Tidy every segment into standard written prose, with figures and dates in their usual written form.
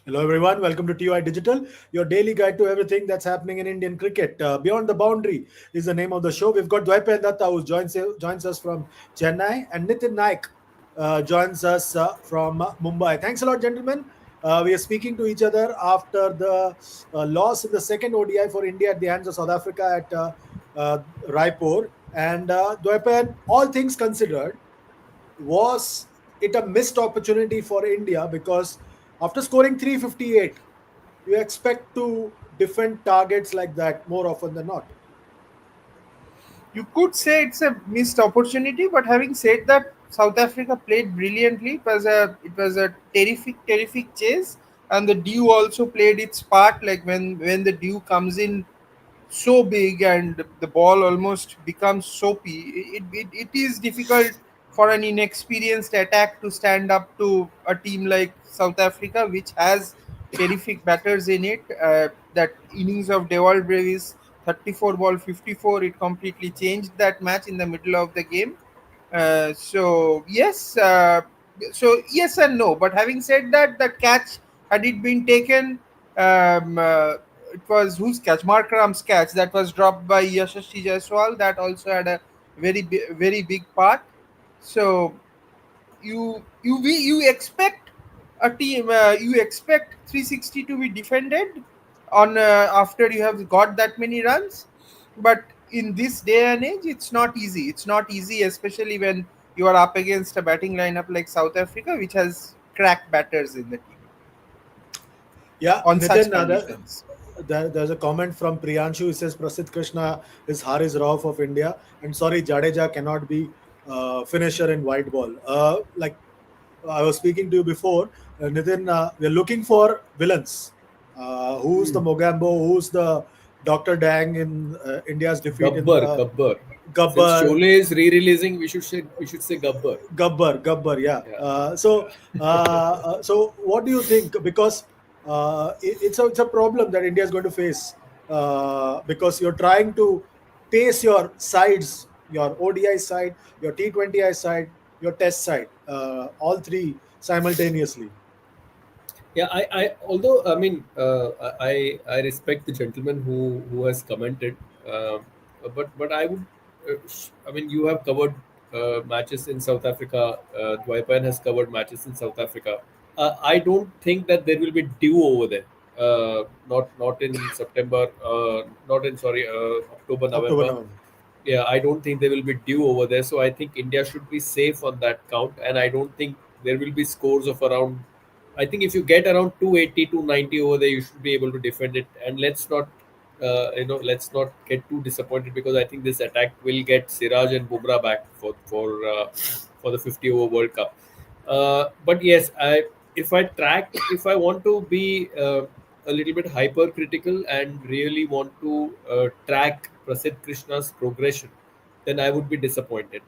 Hello, everyone. Welcome to TOI Digital, your daily guide to everything that's happening in Indian cricket. Beyond the Boundary is the name of the show. We've got Dwaipen Datta, who joins us from Chennai, and Nitin Naik joins us from Mumbai. Thanks a lot, gentlemen. We are speaking to each other after the loss in the second ODI for India at the hands of South Africa at Raipur. And Dwaipen, all things considered, was it a missed opportunity for India? Because after scoring 358, you expect to defend targets like that more often than not. You could say it's a missed opportunity, but having said that, South Africa played brilliantly. It was a terrific chase, and the dew also played its part. Like when the dew comes in so big and the ball almost becomes soapy, it is difficult for an inexperienced attack to stand up to a team like South Africa, which has terrific batters in it. That innings of Dewald Brevis, 34 ball 54, it completely changed that match in the middle of the game. So yes and no. But having said that, the catch, had it been taken, it was whose catch? Mark Ram's catch that was dropped by Yashasvi Jaiswal. That also had a very big part. So you expect a team, you expect 360 to be defended on after you have got that many runs, but in this day and age it's not easy, especially when you are up against a batting lineup like South Africa, which has crack batters in the team Yeah, on such Nitin, conditions. there's a comment from Priyanshu who says Prasidh Krishna is Haris Rauf of India, and sorry, Jadeja cannot be finisher in white ball. Like I was speaking to you before, Nitin, we're looking for villains. Who's the Mogambo? Who's the Dr. Dang in India's defeat in Gabbar, the Gabbar. Since Gabbar? Sholay is re-releasing, we should say Gabbar. Gabbar, yeah. Yeah, So what do you think? Because it's a problem that India is going to face because you're trying to pace your sides, your ODI side, your T20I side, your Test side, all three simultaneously. yeah. Although I mean, I respect the gentleman who has commented, but I would, I mean, you have covered matches in South Africa. Dwaipan has covered matches in South Africa. I don't think that there will be dew over there. Not in September. Not in sorry October, October, November. November. Yeah, I don't think there will be dew over there. So I think India should be safe on that count, and I don't think there will be scores of around. I think if you get around 280, 290 over there, you should be able to defend it. And let's not get too disappointed, because I think this attack will get Siraj and Bumrah back for the 50 over World Cup. But yes, if I want to be a little bit hypercritical and really want to track Prasidh Krishna's progression, then I would be disappointed.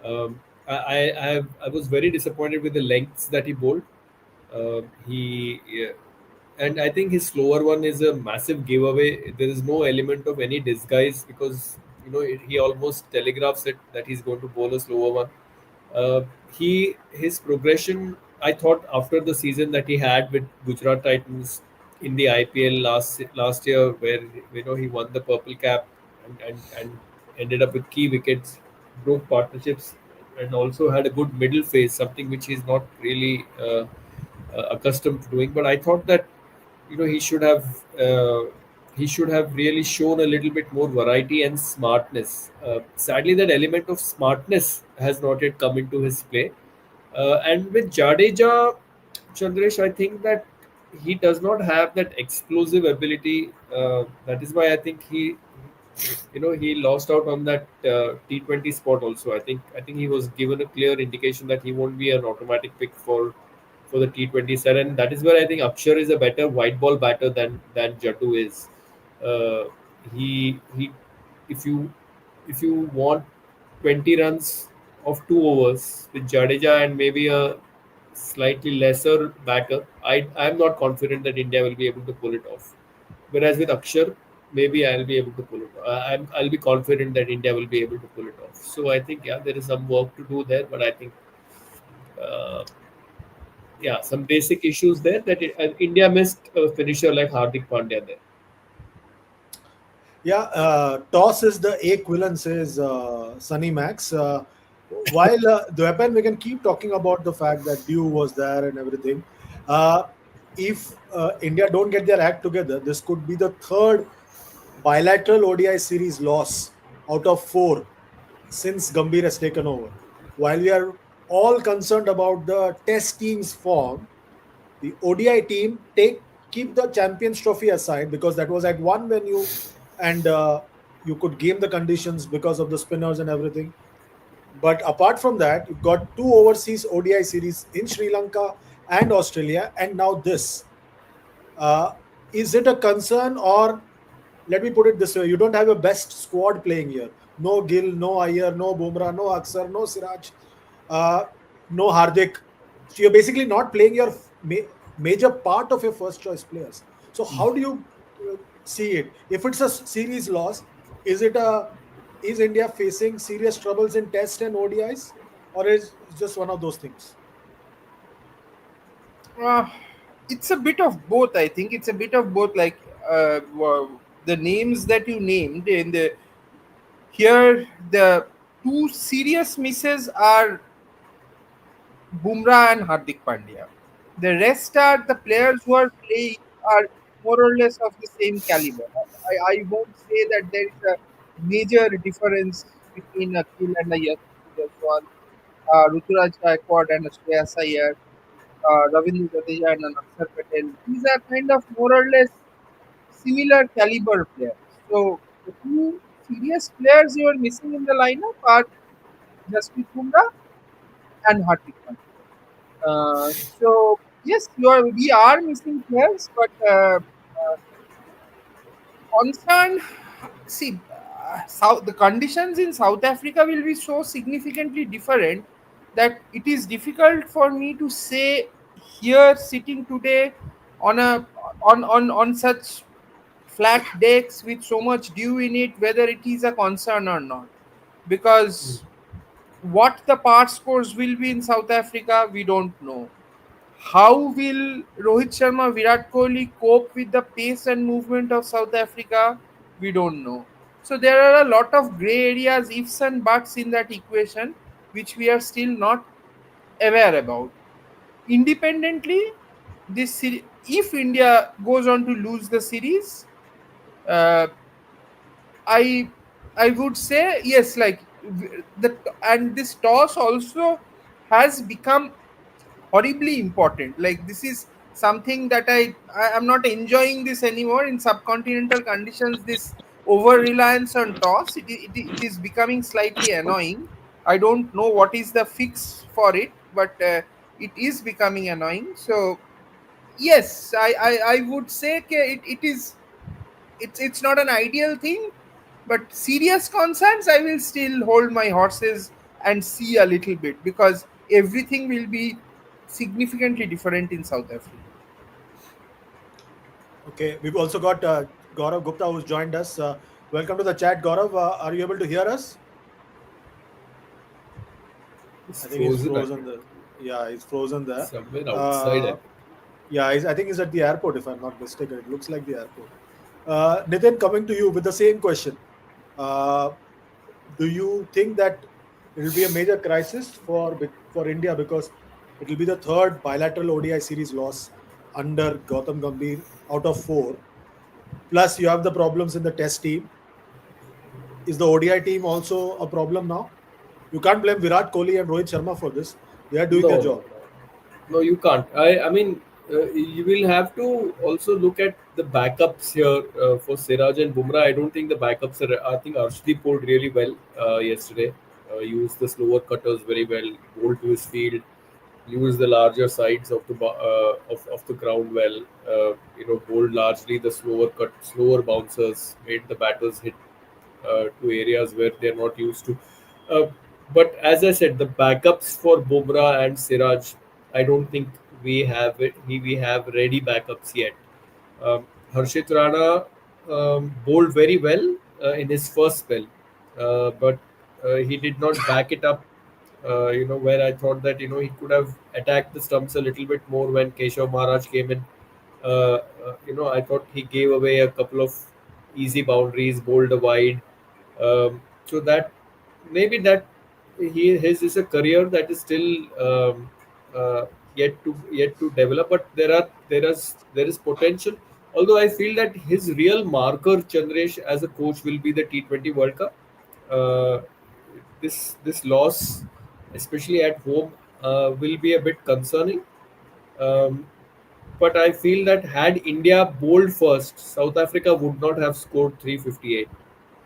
I was very disappointed with the lengths that he bowled. He yeah, and I think his slower one is a massive giveaway. There is no element of any disguise, because he almost telegraphs it that he's going to bowl a slower one. Uh, his progression, I thought after the season that he had with Gujarat Titans in the IPL last year, where he won the purple cap and ended up with key wickets, broke partnerships, and also had a good middle phase, something which he's not really accustomed to doing. But I thought that he should have really shown a little bit more variety and smartness. Sadly, that element of smartness has not yet come into his play. And with Jadeja, Chandresh, I think that he does not have that explosive ability. That is why I think he lost out on that T20 spot. Also, I think he was given a clear indication that he won't be an automatic pick for the T20 set, and that is where I think Akshar is a better white ball batter than Jatu is. Uh, he if you want 20 runs of 2 overs with Jadeja and maybe a slightly lesser batter, I'm not confident that India will be able to pull it off. Whereas with Akshar, maybe I'll be able to pull it off. I'll be confident that India will be able to pull it off. So I think, yeah, there is some work to do there, but I think uh, yeah, some basic issues there that India missed a finisher like Hardik Pandya there. Yeah, toss is the equivalent, says Sunny Max. While the weapon, we can keep talking about the fact that Dew was there and everything. Uh, if India don't get their act together, this could be the third bilateral ODI series loss out of four since Gambhir has taken over. While we are all concerned about the test team's form, the ODI team take keep the Champions Trophy aside because that was at one venue and you could game the conditions because of the spinners and everything. But apart from that, you've got two overseas ODI series in Sri Lanka and Australia, and now this. Uh, is it a concern, or let me put it this way: you don't have your best squad playing here. No Gill, no Iyer, no Bumrah, no Aksar, no Siraj, uh, no Hardik. So you're basically not playing your major part of your first choice players. So how do you see it? If it's a series loss, is it a is India facing serious troubles in Test and ODIs, or is it just one of those things? Uh, it's a bit of both. I think it's a bit of both. Like the names that you named in the here, the two serious misses are Bumrah and Hardik Pandya. The rest are the players who are playing are more or less of the same caliber. I won't say that there is a major difference between a Gill and a Yashasvi Jaiswal, Ruturaj Gaikwad and a Shreyas Iyer, Ravindra Jadeja and an Akshar Patel. These are kind of more or less similar caliber players. So the two serious players you are missing in the lineup are Jasprit Bumrah and Hardik Pandya. So yes, we are missing players, but concern. See, South, the conditions in South Africa will be so significantly different that it is difficult for me to say here sitting today on a on such flat decks with so much dew in it whether it is a concern or not, because what the part scores will be in South Africa we don't know. How will Rohit Sharma, Virat Kohli cope with the pace and movement of South Africa? We don't know. So there are a lot of grey areas, ifs and buts in that equation, which we are still not aware about. Independently, if India goes on to lose the series, uh, I I would say yes. Like the and this toss also has become horribly important. Like this is something that I am not enjoying this anymore in subcontinental conditions. This over reliance on toss, it is becoming slightly annoying. I don't know what is the fix for it, but it is becoming annoying. So yes, I would say it is it's not an ideal thing, but serious concerns I will still hold my horses and see a little bit, because everything will be significantly different in South Africa. Okay, we've also got Gaurav Gupta who's joined us. Welcome to the chat, Gaurav. Are you able to hear us? It's I think he's frozen, I frozen think. there. Yeah, he's frozen there. Somewhere outside, I Uh, think. yeah, I think he's at the airport, if I'm not mistaken. It looks like the airport. Nitin, coming to you with the same question. Uh, do you think that it will be a major crisis for India because it will be the third bilateral ODI series loss under Gautam Gambhir out of four? Plus, you have the problems in the test team. Is the ODI team also a problem now? You can't blame Virat Kohli and Rohit Sharma for this. They are doing their No, no, job. no. No, you can't. I mean, you will have to also look at the backups here for Siraj and Bumrah. I don't think the backups are. I think Arshdeep pulled really well yesterday. Used the slower cutters very well. Bowled to his field. Used the larger sides of of the ground well. Bowled largely the slower bouncers. Made the batters hit to areas where they're not used to. Uh, but as I said, the backups for Bumrah and Siraj, I don't think we have ready backups yet. Harshit Rana bowled very well in his first spell, but he did not back it up Where I thought that he could have attacked the stumps a little bit more when Keshav Maharaj came in. I thought he gave away a couple of easy boundaries, bowled a wide. So that maybe that his is a career that is still uh, yet to develop, but there is potential. Although I feel that his real marker, Chandresh, as a coach, will be the T20 World Cup. Uh, this loss, especially at home, will be a bit concerning. Um, but I feel that had India bowled first, South Africa would not have scored 358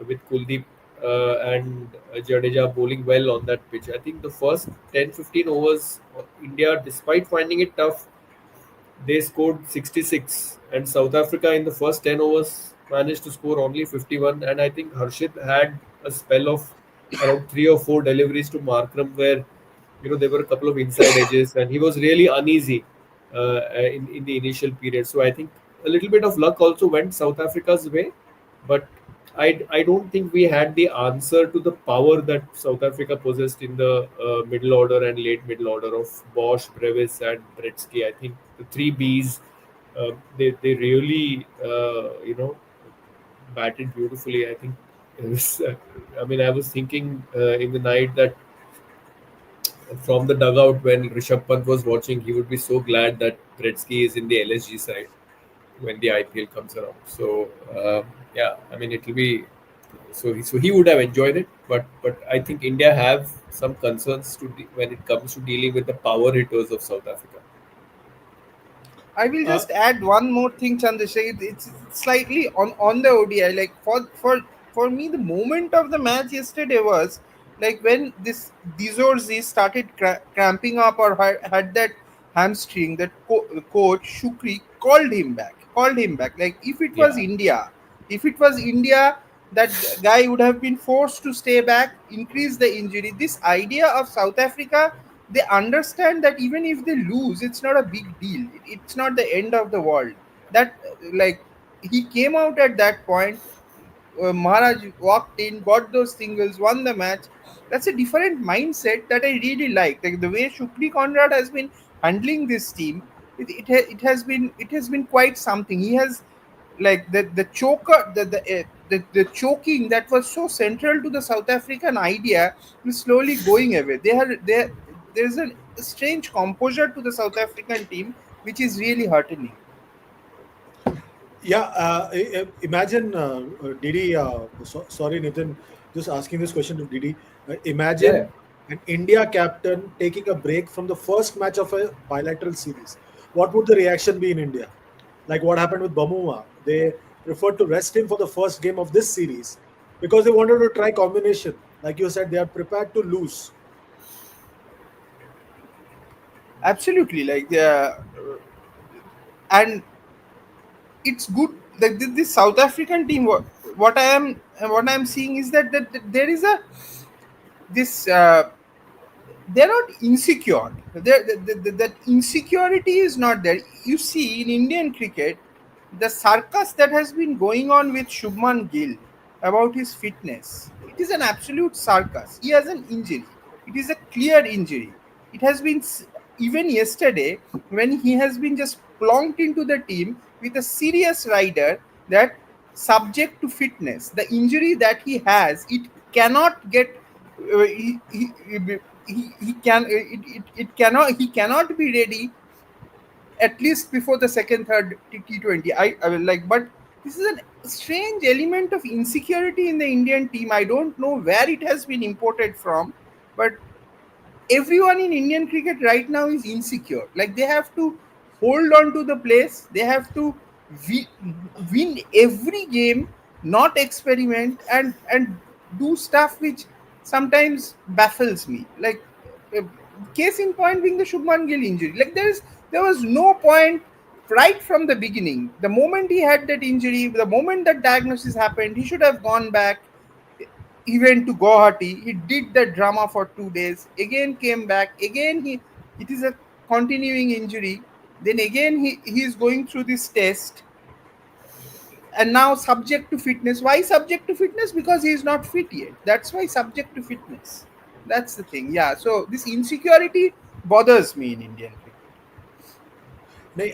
with Kuldeep and Jadeja bowling well on that pitch. I think the first 10-15 overs, India, despite finding it tough, they scored 66, and South Africa in the first 10 overs managed to score only 51. And I think Harshit had a spell of around 3 or 4 deliveries to Markram where there were a couple of inside edges, and he was really uneasy in the initial period. So I think a little bit of luck also went South Africa's way, but I don't think we had the answer to the power that South Africa possessed in the middle order and late middle order of Bosch, Brevis, and Bretsky. I think the three Bs, they really batted beautifully. I think it was, I mean, I was thinking in the night that from the dugout when Rishabh Pant was watching, he would be so glad that Gretzky is in the LSG side when the IPL comes around. So yeah, I mean it will be so he would have enjoyed it, but I think India have some concerns when it comes to dealing with the power hitters of South Africa. I will Uh, just add one more thing, Chandrasekhar. It's slightly on the ODI. Like for me, the moment of the match yesterday was like when this Dizorzi started cramping up or had that hamstring. That coach Shukri called him back. Called him back. Like Yeah, if it was India, that guy would have been forced to stay back, increase the injury. This idea of South Africa, they understand that even if they lose, it's not a big deal. It's not the end of the world. That like he came out at that point. Maharaj walked in, got those singles, won the match. That's a different mindset that I really like. Like the way Shukri Conrad has been handling this team, it has been quite something. He has like the choker the choking that was so central to the South African idea is slowly going away. There's a strange composure to the South African team which is really heartening. Yeah, imagine Didi. Sorry, Nitin, just asking this question to Didi. yeah. Imagine an India captain taking a break from the first match of a bilateral series. What would the reaction be in India? Like what happened with Bamuma? They preferred to rest him for the first game of this series because they wanted to try combination. Like you said, they are prepared to lose. Absolutely, and it's good that this South African team. What I am seeing is that there is a this. They're not insecure. That insecurity is not there. You see, in Indian cricket, the circus that has been going on with Shubman Gill about his fitness, it is an absolute circus. He has an injury. It is a clear injury. It has been even yesterday when he has been just plonked into the team with a serious rider that subject to fitness. The injury that he has, it cannot get. He can it cannot he cannot be ready at least before the second third T20. I will like, but this is a strange element of insecurity in the Indian team. I don't know where it has been imported from, but everyone in Indian cricket right now is insecure. Like they have to hold on to the place. They have to win every game, not experiment and do stuff which sometimes baffles me. Like uh, case in point being the Shubman Gill injury. Like there was no point right from the beginning. The moment he had that injury, the moment that diagnosis happened, he should have gone back. He went to Guwahati. He did the drama for 2 days. Again came back. Again it is a continuing injury. Then again he is going through this test and now subject to fitness. Why subject to fitness? Because he is not fit yet. That's why subject to fitness. That's the thing. Yeah. So this insecurity bothers me in Indian cricket.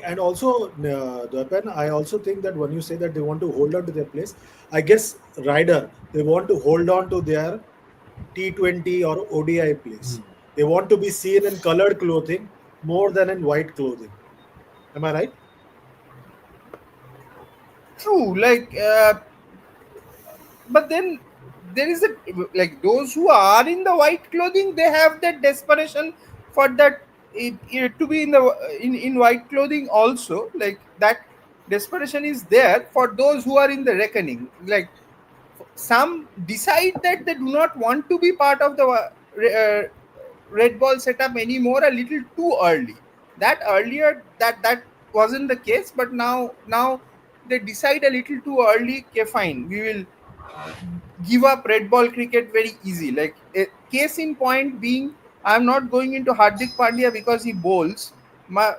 And also, Dwapan, I also think that when you say that they want to hold on to their place, I guess Ryder, they want to hold on to their T20 or ODI place. They want to be seen in colored clothing more than in white clothing. Am I right? True. But then there is a, like, those who are in the white clothing, they have that desperation for that, to be in the in white clothing also. Like that desperation is there for those who are in the reckoning. Like some decide that they do not want to be part of the red ball setup anymore a little too early. That earlier, that wasn't the case, but now they decide a little too early. Okay, fine, we will give up red ball cricket very easy. Like a case in point being, I'm not going into Hardik Pandya because he bowls. My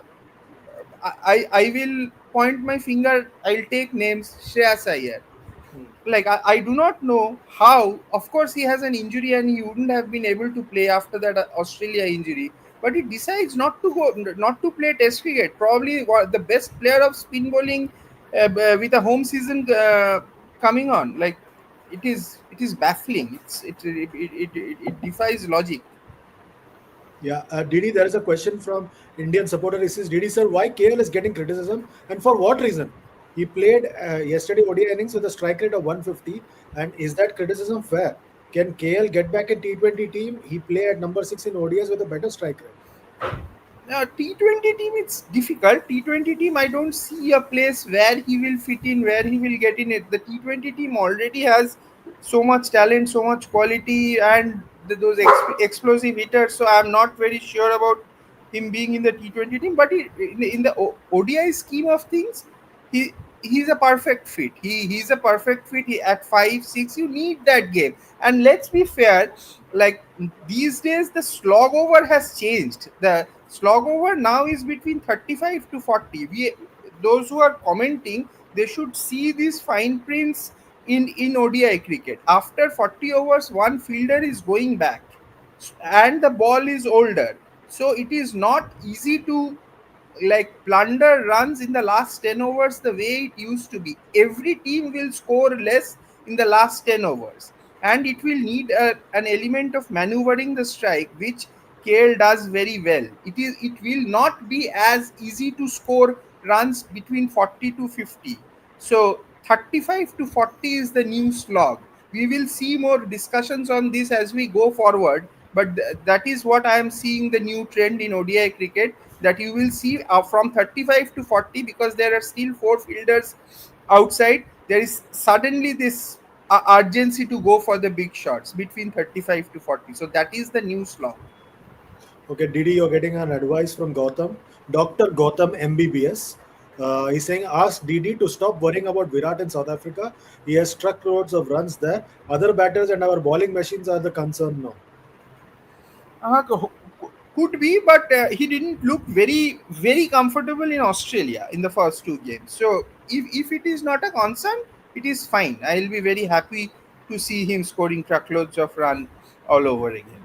I will point my finger. I'll take names. Shreyas Iyer. Hmm. Like I do not know how. Of course, he has an injury and he wouldn't have been able to play after that Australia injury. But he decides not to play Test cricket. Probably the best player of spin bowling with a home season coming on. Like it is baffling. It defies logic. Yeah, Didi, there is a question from Indian supporter. He says, Didi sir, why KL is getting criticism and for what reason? He played yesterday ODI innings with a strike rate of 150, and is that criticism fair? Can KL get back in T20 team? He play at number 6 in ODIs with a better strike rate. T20 team, it's difficult. T20 team, I don't see a place where he will fit in, where he will get in it. The T20 team already has so much talent, so much quality, and those explosive hitters. So I'm not very sure about him being in the T20 team. But in the ODI scheme of things, he he's a perfect fit. He's a perfect fit. He at 5 6, you need that game. And let's be fair, like these days the slog over has changed. The slog over now is between 35 to 40. We, those who are commenting, they should see these fine prints in ODI cricket. After 40 overs, one fielder is going back and the ball is older, so it is not easy to like plunder runs in the last 10 overs the way it used to be. Every team will score less in the last 10 overs, and it will need an element of maneuvering the strike, which KL does very well. It will not be as easy to score runs between 40 to 50. So 35 to 40 is the new slog. We will see more discussions on this as we go forward, but that is what I am seeing the new trend in ODI cricket, that you will see from 35 to 40, because there are still four fielders outside. There is suddenly this urgency to go for the big shots between 35 to 40. So that is the new slog. Okay, Didi, you're getting an advice from Gautam. Dr. Gautam MBBS. He's saying, ask Didi to stop worrying about Virat in South Africa. He has struck loads of runs there. Other batters and our bowling machines are the concern now. Could be, but he didn't look very comfortable in Australia in the first two games. So if it is not a concern, it is fine. I'll be very happy to see him scoring truckloads of run all over again.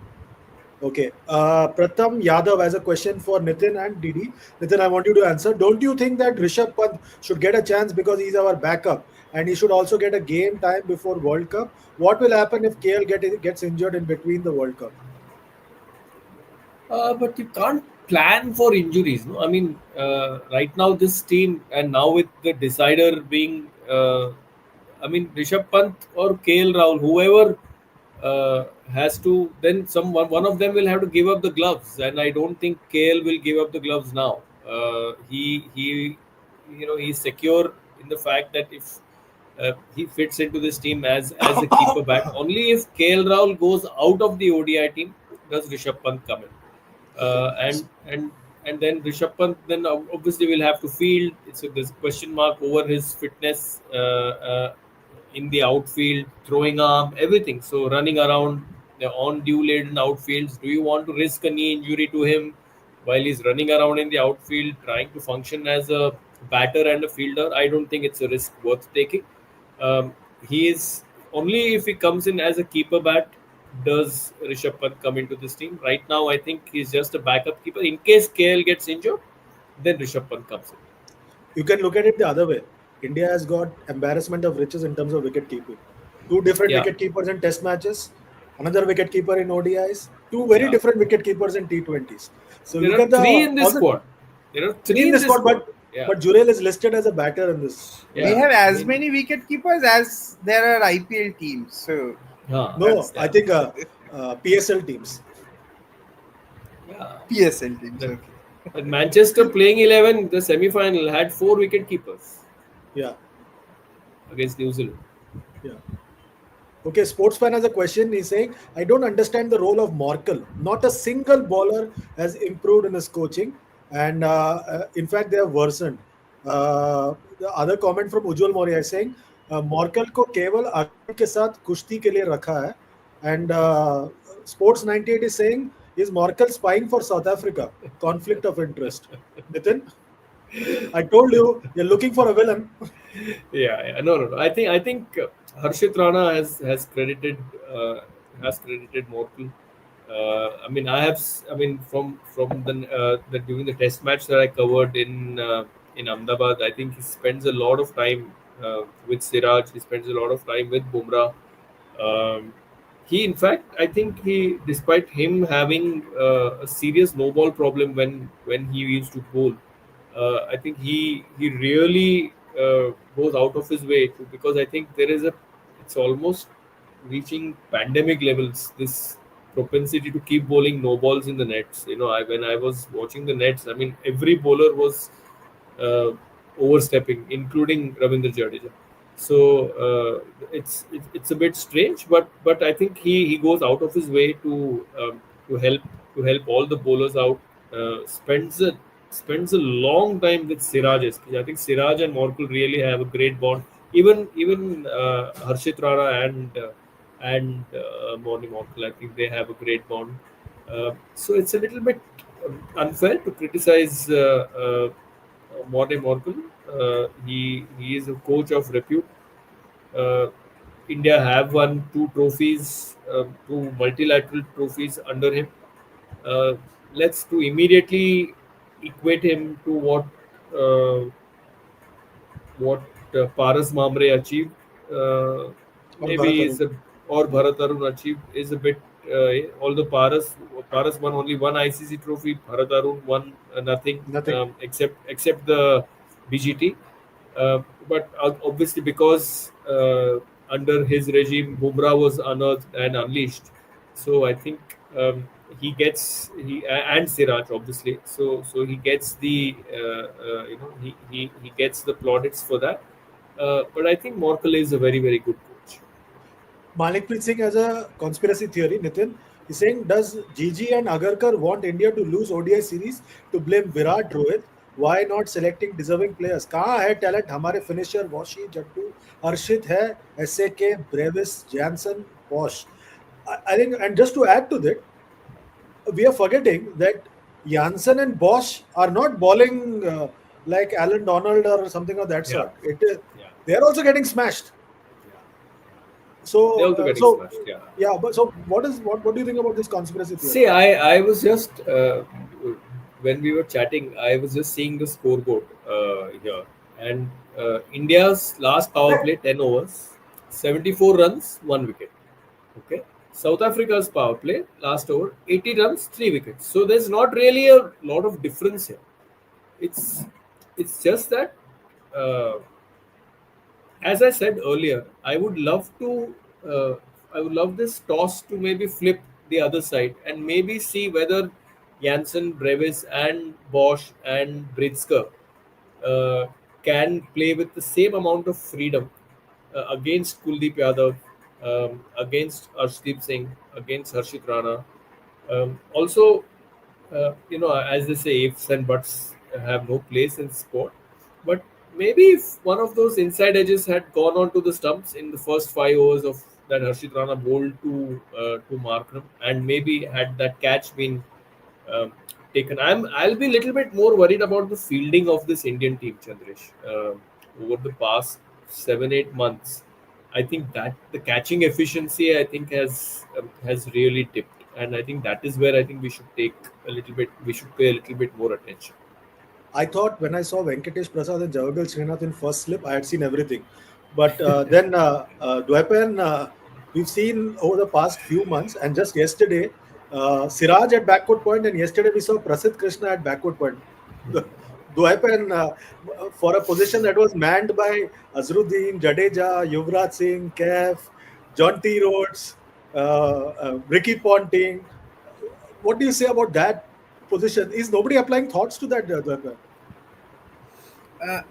Okay. Pratham Yadav has a question for Nitin and Didi. Nitin, I want you to answer. Don't you think that Rishabh Pant should get a chance because he's our backup and he should also get a game time before World Cup? What will happen if KL gets injured in between the World Cup? But you can't plan for injuries. No, I mean, right now this team, and now with the decider being, I mean, Rishabh Pant or KL Rahul, whoever has to, then someone one of them will have to give up the gloves, and I don't think KL will give up the gloves now. He, he's secure in the fact that if he fits into this team as a keeper bat, only if KL Rahul goes out of the ODI team does Rishabh Pant come in. Okay. uh, and and and then Rishabh Pant then obviously will have to field. So there's a question mark over his fitness in the outfield, throwing arm, everything. So running around on dew laden outfields, do you want to risk a knee injury to him while he's running around in the outfield trying to function as a batter and a fielder? I don't think it's a risk worth taking. He is only if he comes in as a keeper bat, does Rishabh Pant come into this team. Right now, I think he's just a backup keeper. In case KL gets injured, then Rishabh Pant comes in. You can look at it the other way. India has got embarrassment of riches in terms of wicket keeping. Two different Yeah, wicket keepers in Test matches, another wicket keeper in ODIs, two very yeah. different wicket keepers in T20s. So There look are at the three in this all the squad. There are three three in in this this squad, squad. Yeah, but Jurel is listed as a batter in this. We yeah. have I as mean, many wicket keepers as there are IPL teams. So No, that's I yeah, think PSL teams. yeah. PSL teams. That, Okay. that Manchester playing 11, the semi-final had four wicket keepers Yeah, against New Zealand. yeah. Okay, Sportsfan has a question. He's saying, I don't understand the role of Morkel. Not a single bowler has improved in his coaching. And in fact, they have worsened. The other comment from Ujjwal Maurya is saying, Morkel को केवल अरविंद के साथ कुश्ती के लिए रखा है. And Sports 98 is saying, is Morkel spying for South Africa? Conflict of interest. Nitin, I told you, you're looking for a villain. Yeah. No. I think Harshit Rana uh, has credited Morkel. I mean, I mean, from the during the Test match that I covered in Ahmedabad, I think he spends a lot of time with Siraj. He spends a lot of time with Bumrah. Um, in fact, I think despite him having a serious no ball problem when he used to bowl, I think he really goes out of his way to, because I think it's almost reaching pandemic levels. This propensity to keep bowling no balls in the nets. When I was watching the nets, I mean every bowler was uh, overstepping, including Ravindra Jadeja. So it's a bit strange, but I think he goes out of his way to help all the bowlers out. Spends a long time with Siraj SP. I think Siraj and Morkul really have a great bond. Even Harshit Rana and Morni Morkul, I think they have a great bond. So it's a little bit unfair to criticize Morne Morkel. He is a coach of repute. Uh, India have won two trophies, two multilateral trophies under him. Uh, let's to immediately equate him to uh, what Paras Mamre achieved, uh, Or Bharat maybe is Arun. a or Bharat Arun achieved is a bit. Although Paras won only one ICC trophy, Bharat Arun won nothing, Nothing. except the BGT. Uh, but obviously, because under his regime, Bumrah was unearthed and unleashed. So I think he gets and Siraj obviously. So he gets he gets the plaudits for that. But I think Morkel is a very good coach. Manikpreet Singh has a conspiracy theory, Nitin. He's saying, does Gigi and Agarkar want India to lose ODI series to blame Virat Rohit? Why not selecting deserving players? कहाँ है talent? हमारे finisher washi Jattu हर्षित है SAK Brevis Jansen Bosch. I think, and just to add to that, we are forgetting that Jansen and Bosch are not bowling like Alan Donald or something of that Yeah, sort. yeah, They are also getting smashed. yeah. They're So, also getting so smashed. Yeah. yeah. But so, what do you think about this conspiracy theory? See, I was just when we were chatting, I was just seeing the scoreboard here, and India's last power play 10 overs, 74 runs, 1 wicket. Okay. South Africa's power play last over 80 runs, 3 wickets. So there's not really a lot of difference here. It's it's just that uh, as I said earlier, uh, I would love this toss to maybe flip the other side and maybe see whether Janssen, Brevis, and Bosch and Britsker uh, can play with the same amount of freedom against Kuldeep Yadav, against Arshdeep Singh, against Harshit Rana. Also, as they say, ifs and buts have no place in sport. But maybe if one of those inside edges had gone on to the stumps in the first 5 overs of that Harshit Rana bowled to Markram, and maybe had that catch been um, taken, I'll be a little bit more worried about the fielding of this Indian team, Chandresh. Over the past 7-8 months, I think that the catching efficiency I think has really dipped, and I think that is where I think we should take a little bit. We should pay a little bit more attention. I thought when I saw Venkatesh Prasad and Javagal Srinath in first slip, I had seen everything. But then Dwepen, we've seen over the past few months, and just yesterday, Siraj at backward point, and yesterday we saw Prasidh Krishna at backward point. Dwepen, for a position that was manned by Azruddin, Jadeja, Yuvraj Singh, Kef, John T. Rhodes, Ricky Ponting. What do you say about that position? Is nobody applying thoughts to that, Dwepen? Uh,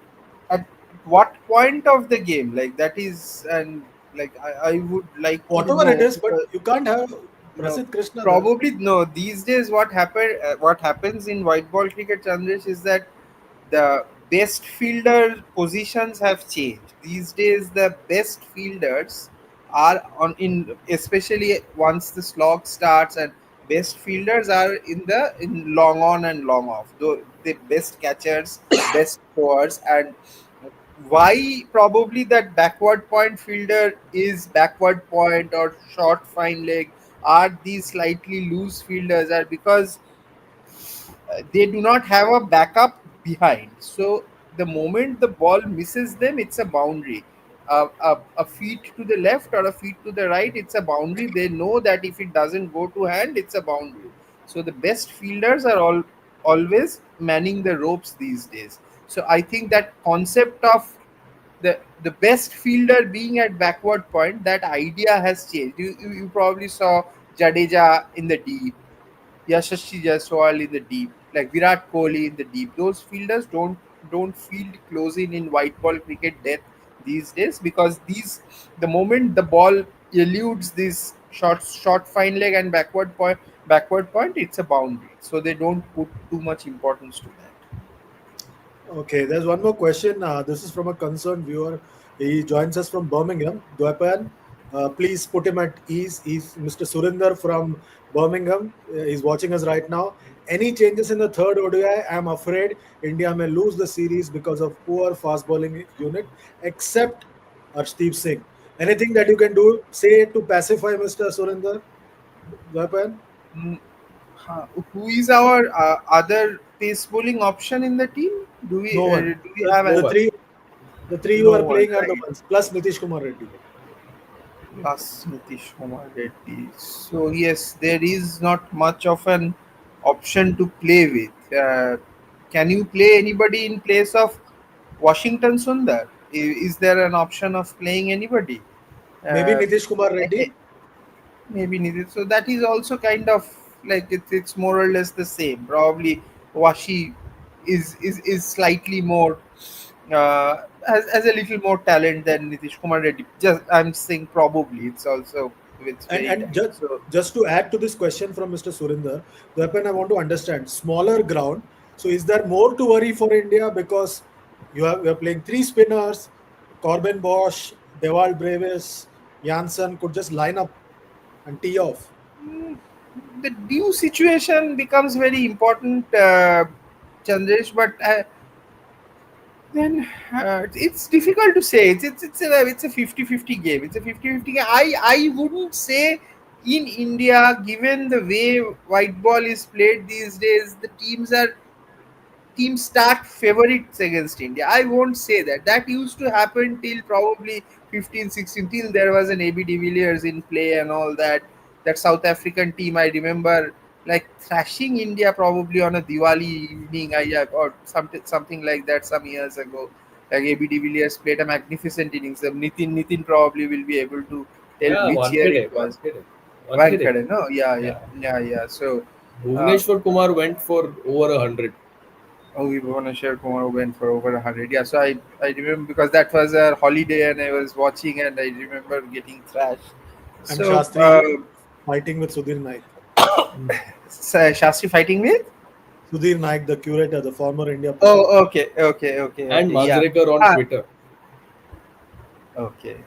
at what point of the game, like that is, and like I would like to Whatever it know is, but because you can't have no, Prasidh Krishna there. probably no. These days, what happens in white ball cricket, Chandresh, is that the best fielder positions have changed. These days, the best fielders are on in, especially once the slog starts, and best fielders are in long on and long off. Though the best catchers, best throwers, and why probably that backward point fielder is backward point or short fine leg are these slightly loose fielders are because they do not have a backup behind. So the moment the ball misses them, it's a boundary. A feet to the left or a feet to the right, it's a boundary. They know that if it doesn't go to hand, it's a boundary. So the best fielders are always manning the ropes these days. So I think that concept of the best fielder being at backward point, that idea has changed. You probably saw Jadeja in the deep, Yashasvi Jaiswal in the deep, like Virat Kohli in the deep. Those fielders don't field close in white ball cricket death these days because these the moment the ball eludes this short fine leg and backward point, it's a boundary. So they don't put too much importance to that. Okay, there's one more question. This is from a concerned viewer. He joins us from Birmingham. Dwepan, please put him at ease. He's Mr. Surinder from Birmingham. He's watching us right now. Any changes in the third ODI? I'm afraid India may lose the series because of poor fast bowling unit, except Arshdeep Singh. Anything that you can do, say to pacify Mr. Surinder, Dwepan? Mm, who is our other pace bowling option in the team? No one. Do we have No The an, one. three you no are one, playing are the right? ones, plus Nitish Kumar Reddy. Plus Nitish Kumar Reddy. So yes, there is not much of an option to play with. Can you play anybody in place of Washington Sundar? Is there an option of playing anybody? Maybe Uh, Nitish Kumar eh, eh, Reddy. Maybe needed. So that is also kind of like it's more or less the same. Probably Washi is slightly more has a little more talent than Nitish Kumar Reddy. Just I'm saying probably it's And very and tiny. just So just to add to this question from Mr. Surinder, Dwepan, I want to understand smaller ground. So is there more to worry for India because we are playing three spinners, Corbin Bosch, Dewald Brevis, Janssen could just line up and tee off. the due situation becomes very important, Chandresh. But then it's difficult to say. It's a 50-50 game. It's a 50-50 game. I wouldn't say in India, given the way white ball is played these days, the teams start favorites against India. I won't say that. That used to happen till probably 15, 16, till there was an AB de Villiers in play and all that. That South African team, I remember like thrashing India probably on a Diwali evening, or something like that some years ago. Like AB de Villiers played a magnificent innings. Nitin probably will be able to tell Yeah, which year it one was. kid, one kid. Vankade, no? Yeah, yeah, Yeah, yeah, yeah. So, uh, Bhuvneshwar Kumar went for over 100. oh, we Bhuvaneshwar Kumar went for over 100. Yeah, so I remember because that was a holiday and I was watching and I remember getting thrashed. And So, Shastri fighting with Sudhir Naik. Shastri fighting with? Sudhir Naik, the curator, the former India player. Oh, And okay. Yeah. Manjrekar on Ah, Twitter. okay.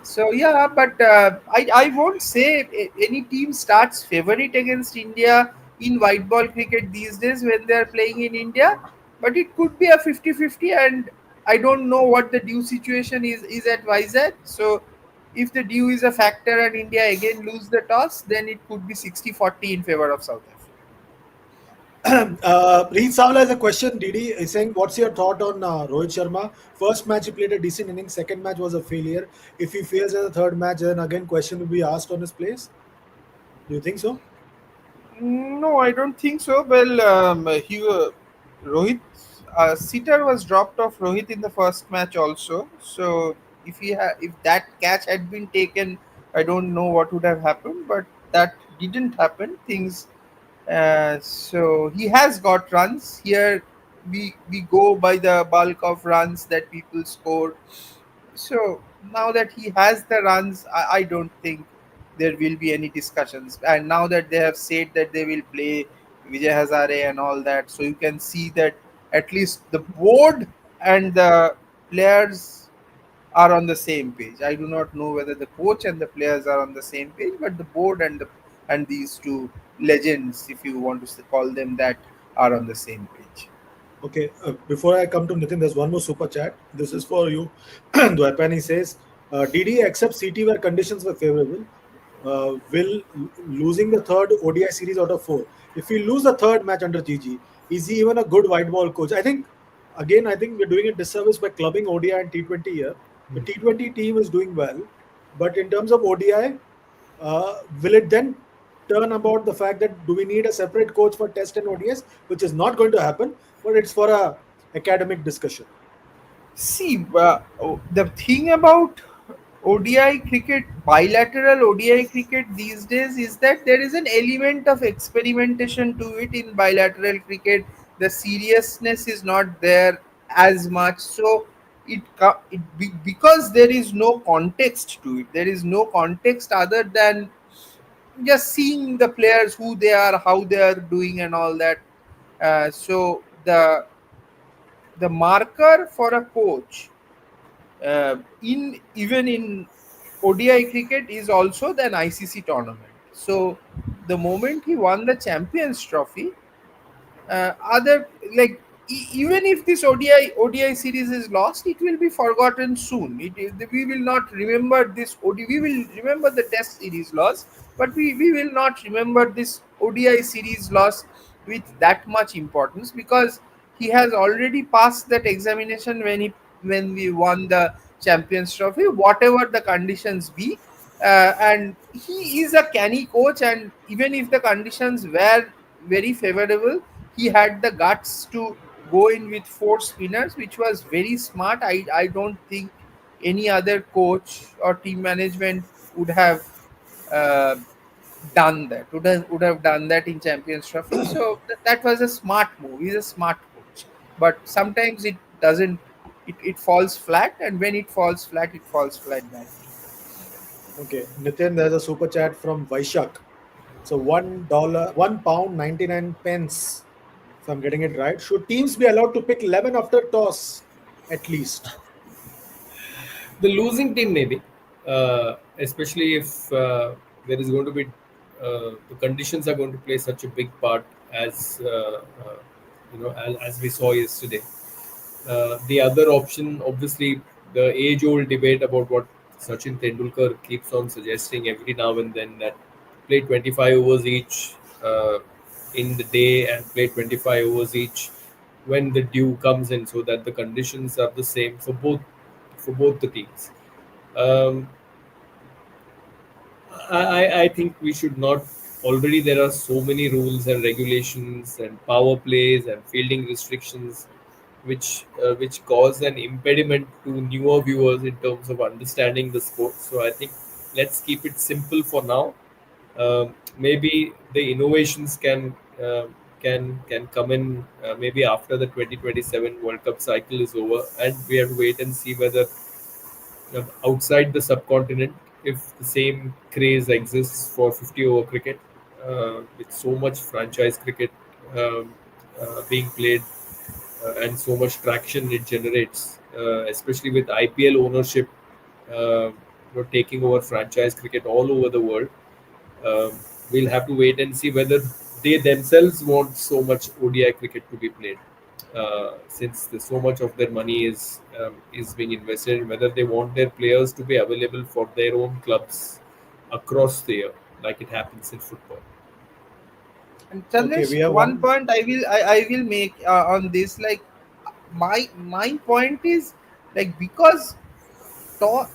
So yeah, but I won't say any team starts favorite against India in white ball cricket these days when they are playing in India, but it could be a 50-50. And I don't know what the due situation is at Vizag. So if the due is a factor and India again lose the toss, then it could be 60-40 in favor of South Africa. Reed Savla has a question. Didi is saying, "What's your thought on Rohit Sharma? First match he played a decent inning. Second match was a failure. If he fails in the third match, then again question will be asked on his place. Do you think so?" No, I don't think so. Well, Rohit Sitter was dropped off Rohit in the first match also. So if that catch had been taken, I don't know what would have happened. But that didn't happen. Things so he has got runs here. We go by the bulk of runs that people score. So now that he has the runs, I don't think there will be any discussions. And now that they have said that they will play Vijay Hazare and all that, so you can see that at least the board and the players are on the same page. I do not know whether the coach and the players are on the same page, but the board and these two legends, if you want to call them that, are on the same page. Okay, before I come to Nitin, there's one more super chat. This is for you. Dwapani says, "DD accepts CT where conditions were favorable. Will losing the third ODI series out of four. If we lose the third match under GG, is he even a good white ball coach?" I think, again, I think we're doing a disservice by clubbing ODI and T20 here. The T20 team is doing well, but in terms of ODI, will it then turn about the fact that do we need a separate coach for test and ODS, which is not going to happen, but it's for a academic discussion. See, the thing about ODI cricket, bilateral ODI cricket these days is that there is an element of experimentation to it in bilateral cricket. The seriousness is not there as much. So because there is no context to it, there is no context other than just seeing the players, who they are, how they are doing, and all that. So the marker for a coach in even in ODI cricket is also an ICC tournament. So the moment he won the Champions Trophy, other like even if this ODI series is lost, it will be forgotten soon. We will not remember this ODI. We will remember the Test series loss, but we will not remember this ODI series loss with that much importance, because he has already passed that examination when we won the Champions Trophy, whatever the conditions be. And he is a canny coach, and even if the conditions were very favorable, he had the guts to go in with four spinners, which was very smart. I don't think any other coach or team management would have uh, done that. Would have done that in Champions Trophy. So that was a smart move. He's a smart coach, but sometimes it doesn't. It falls flat, and when it falls flat badly. Okay, Nitin, there's a super chat from Vaishak. So $1, £1 99 pence. If I'm getting it right, should teams be allowed to pick 11 after toss at least? The losing team maybe, especially if there is going to be the conditions are going to play such a big part as as we saw yesterday. The other option, obviously, the age-old debate about what Sachin Tendulkar keeps on suggesting every now and then, that play 25 overs each in the day and play 25 overs each when the dew comes in, so that the conditions are the same for both the teams. Um, I think we should not. Already, there are so many rules and regulations and power plays and fielding restrictions, which cause an impediment to newer viewers in terms of understanding the sport. So I think let's keep it simple for now. Maybe the innovations can come in maybe after the 2027 World Cup cycle is over, and we have to wait and see whether outside the subcontinent, if the same craze exists for 50 over cricket, with so much franchise cricket um, being played, and so much traction it generates, especially with IPL ownership taking over franchise cricket all over the world. Um, we'll have to wait and see whether they themselves want so much ODI cricket to be played. since so much of their money is being invested in whether they want their players to be available for their own clubs across the year, like it happens in football. And Okay, Chandresh, we have one one. point I will make on this, like my point is, like, because toss,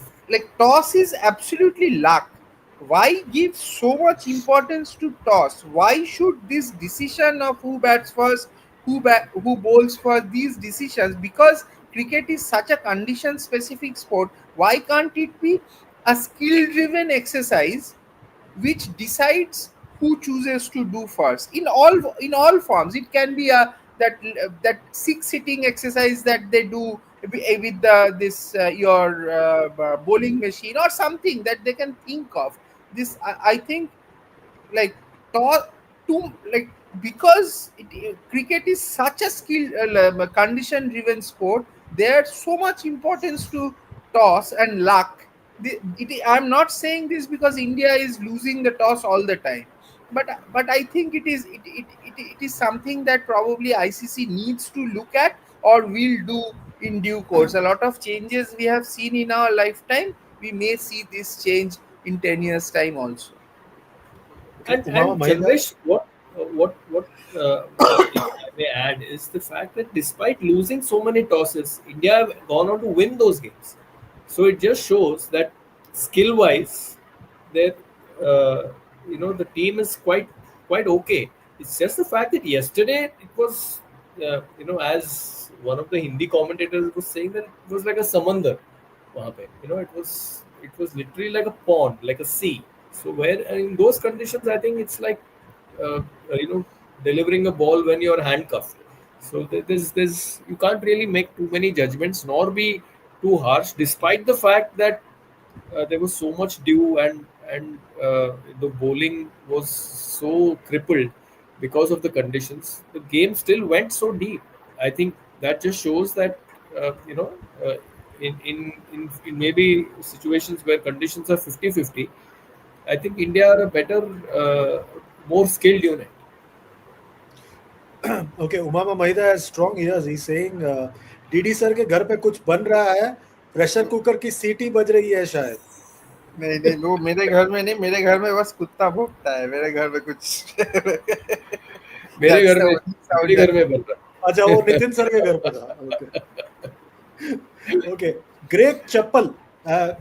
toss is absolutely luck. Why give so much importance to toss? Why should this decision of who bats first, who bowls first, these decisions, because cricket is such a condition specific sport, why can't it be a skill driven exercise which decides who chooses to do first in all forms? It can be a that six sitting exercise that they do with this your bowling machine, or something that they can think of. This I think, like, to, like, because cricket is such a skill condition driven sport, there's so much importance to toss and luck. I'm not saying this because India is losing the toss all the time, but I think it is something that probably ICC needs to look at or will do in due course. A lot of changes we have seen in our lifetime, we may see this change in 10 years time also. Okay, And Umama Mahida. Chandresh, if I may add, is the fact that despite losing so many tosses, India have gone on to win those games. So it just shows that skill-wise, their the team is quite okay. It's just the fact that yesterday it was as one of the Hindi commentators was saying, that it was like a samandar. वहाँ पे, it was literally like a pond, like a sea. So where in those conditions, I think it's like uh, you know delivering a ball when you're handcuffed. So there's you can't really make too many judgments nor be too harsh, despite the fact that there was so much dew, and the bowling was so crippled because of the conditions. The game still went so deep. I think that just shows that uh, you know uh, in maybe situations where conditions are 50-50, I think India are a better, more skilled unit. Okay, Umama Mahida has strong ears. He's saying DD sir के घर पे कुछ बन रहा है, pressure cooker की सीटी बज रही है शायद. नहीं नहीं, वो मेरे घर में नहीं, मेरे घर में बस कुत्ता भौंकता है, मेरे घर में कुछ मेरे that's घर the में only sound मेरे that घर में बन रहा अच्छा, वो नितिन सर के घर पे था. Okay. Okay. Greg Chappell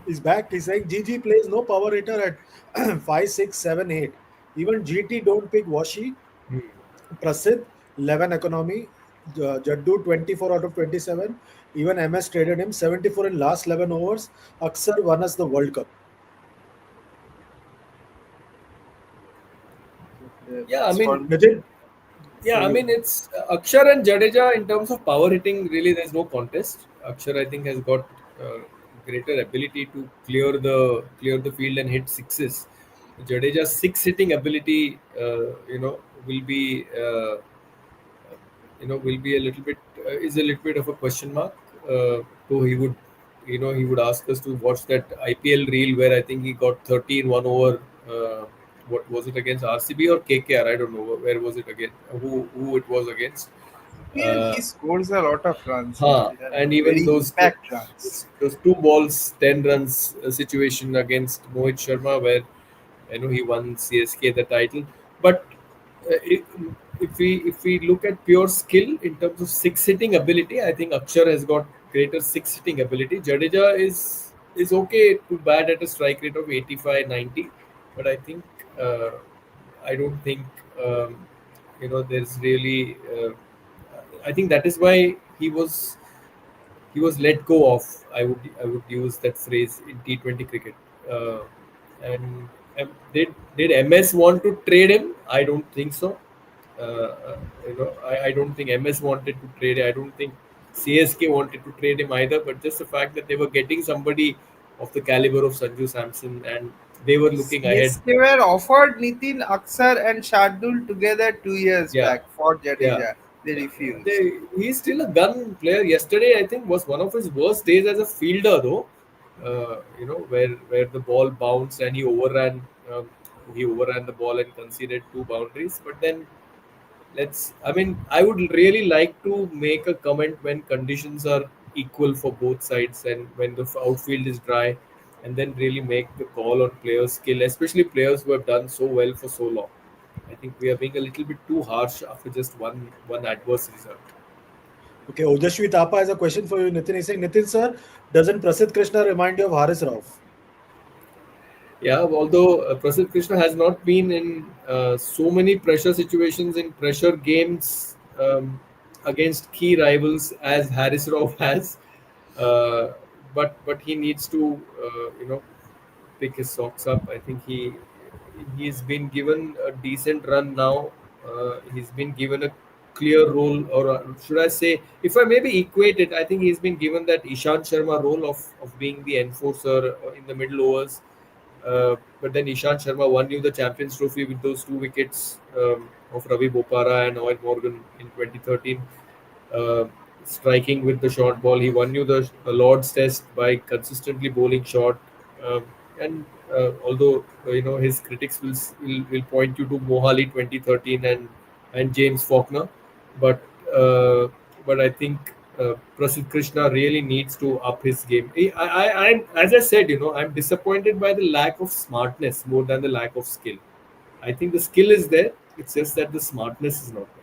is back. He's saying GG plays no power hitter at 5, 6, 7, 8. Even GT don't pick Washi. है. Prasidh, 11 economy. Jaddu, 24 out of 27. Even MS traded him 74 in last 11 overs. Aksar won us the World Cup. Yeah, I that's for mean, me. Nitin, yeah, for I you. mean, it's Akshar and Jadeja in terms of power hitting. Really, there's no contest. Akshar, I think, has got uh, greater ability to clear the field and hit sixes. Jadeja's six hitting ability, will be will be a little bit is a little bit of a question mark. So he would ask us to watch that IPL reel where I think he got 30 in 1 over. What was it against, RCB or KKR? I don't know where was it again. Who it was against? IPL, Uh, he scores a lot of runs, and very even those impact runs. those two balls, 10 runs situation against Mohit Sharma, where he won CSK the title. But if we look at pure skill in terms of six hitting ability, I think Akshar has got greater six hitting ability. Jadeja is okay to bat at a strike rate of 85, 90, but uh, I don't think there's really. I think that is why he was let go of. I would use that phrase in T20 cricket. Uh, and did MS want to trade him? I don't think so. I don't think MS wanted to trade. I don't think CSK wanted to trade him either. But just the fact that they were getting somebody of the caliber of Sanju Samson, and they were looking ahead. CSK were offered Nitin, Aksar and Shardul together 2 years Yeah, back for yeah. Jadeja. They Yeah, refused. he's still a gun player. Yesterday, I think, was one of his worst days as a fielder, though. Where the ball bounced and um, he overran the ball and conceded two boundaries. But then let's. I mean, I would really like to make a comment when conditions are equal for both sides and when the outfield is dry, and then really make the call on players' skill, especially players who have done so well for so long. I think we are being a little bit too harsh after just one adverse result. Okay, Ojashwi Thapa has a question for you, Nitin. He's saying, Nitin sir, doesn't Prasidh Krishna remind you of Haris Rauf? Yeah, although Prasidh Krishna has not been in so many pressure situations in pressure games against key rivals as Haris Rauf has, uh, but he needs to pick his socks up. I think he's been given a decent run now. He's been given a clear role, or should I say, if I maybe equate it, I think he's been given that Ishant Sharma role of being the enforcer in the middle overs. But then Ishant Sharma won you the Champions Trophy with those two wickets of Ravi Bopara and Owen Morgan in 2013. Uh, Striking with the short ball, he won you the Lord's Test by consistently bowling short. Um, and although his critics will point you to Mohali 2013 and James Faulkner, but uh, but I think Prasidh Krishna really needs to up his game. I'm, as I said, I'm disappointed by the lack of smartness more than the lack of skill. I think the skill is there. It's just that the smartness is not there.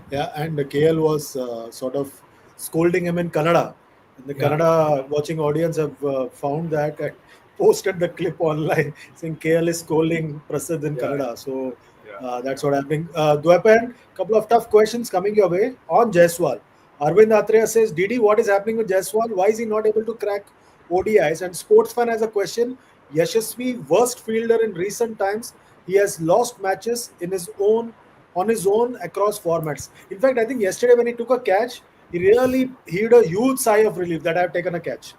Yeah, and KL was sort of scolding him in Kannada. And the Yeah, Kannada watching audience have found that and posted the clip online saying KL is scolding Prasid in yeah, Kannada. So yeah, that's what happening. Dwepan, couple of tough questions coming your way on Jaiswal. Arvind Atreya says, Didi, what is happening with Jaiswal? Why is he not able to crack ODIs? And Sportsfan has a question. Yashasvi, worst fielder in recent times. He has lost matches in his own on his own across formats. In fact, I think yesterday when he took a catch, he really heaved a huge sigh of relief that I've taken a catch.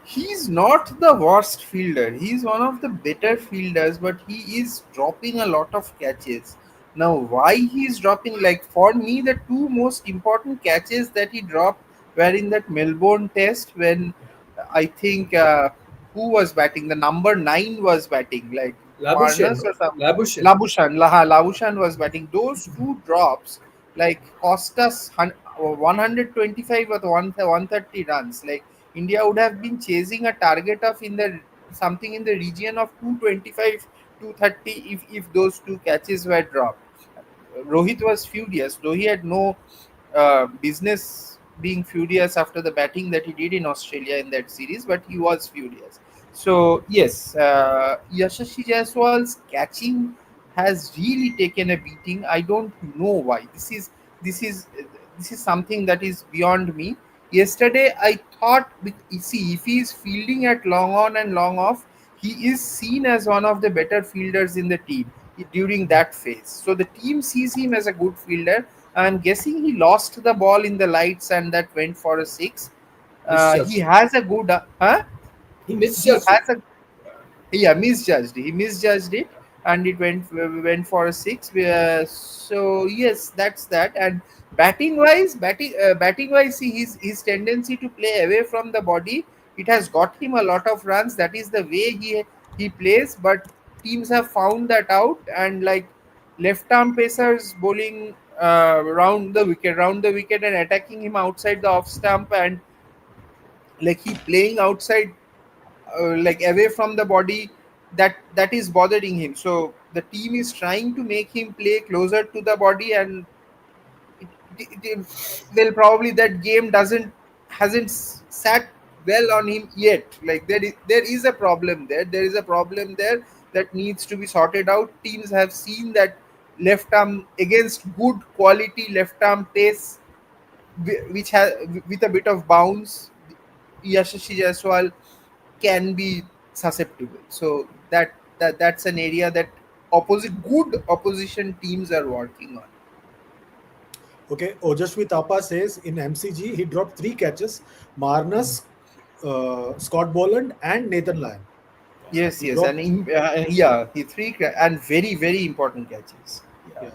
He's not the worst fielder. He's one of the better fielders, but he is dropping a lot of catches. Now, why he's dropping? Like for me, the two most important catches that he dropped were in that Melbourne Test when I think who was batting? The number nine was batting, like Labuschagne, Warners no? or some Labuschagne. Labushan. Labushan was batting. Those two drops like cost us 125 or 130 runs. Like India would have been chasing a target of in the something in the region of 225, 230 if those two catches were dropped. Rohit was furious, though he had no business being furious after the batting that he did in Australia in that series, but he was furious. So yes, Yashasvi Jaiswal's catching has really taken a beating. I don't know why. This is this is something that is beyond me. Yesterday, I thought, see, if he is fielding at long on and long off, he is seen as one of the better fielders in the team during that phase. So the team sees him as a good fielder. I'm guessing he lost the ball in the lights and that went for a six. He Misjudged. has a good, huh? He He misjudged it. has a yeah, misjudged. He misjudged it, and it went for a six. So yes, that's that. And batting wise, see his tendency to play away from the body. It has got him a lot of runs. That is the way he plays. But teams have found that out, and like left arm pacers bowling round the wicket, and attacking him outside the off stump, and like he playing outside like away from the body, that is bothering him. So the team is trying to make him play closer to the body, and well, probably that game doesn't hasn't sat well on him yet. Like there is a problem there. There is a problem there that needs to be sorted out. Teams have seen that left arm against good quality left arm pace, which has with a bit of bounce, Yashasvi Jaiswal can be susceptible. So that's an area that good opposition teams are working on. Okay, Ojashwi Thapa says in MCG he dropped three catches: Marnus, Scott Boland, and Nathan Lyon. Yes, He yes, and dropped, yeah, he and very important catches. Yeah.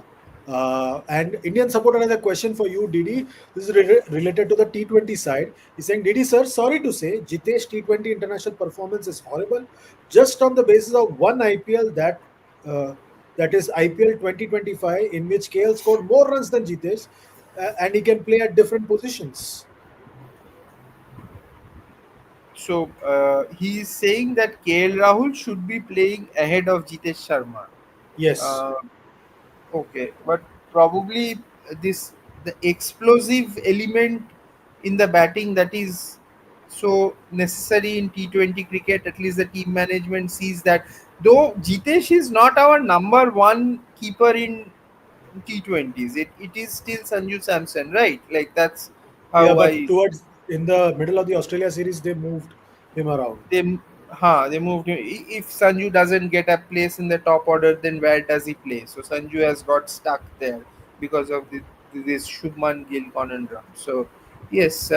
yeah. And Indian supporter has a question for you, Didi. This is related to the T20 side. He's saying, Didi sir, sorry to say, Jitesh T20 international performance is horrible just on the basis of one IPL that uh, that is IPL 2025, in which KL scored more runs than Jitesh, and he can play at different positions. So he is saying that KL Rahul should be playing ahead of Jitesh Sharma. Yes. Uh, okay, but probably this the explosive element in the batting that is so necessary in T20 cricket. At least the team management sees that. Though Jitesh is not our number one keeper in T20s, it is still Sanju Samson, right? Like that's Yeah, how but I towards in the middle of the Australia series, they moved him around. they moved him. If Sanju doesn't get a place in the top order, then where does he play? So Sanju has got stuck there because of this Shubman Gill conundrum. So yes,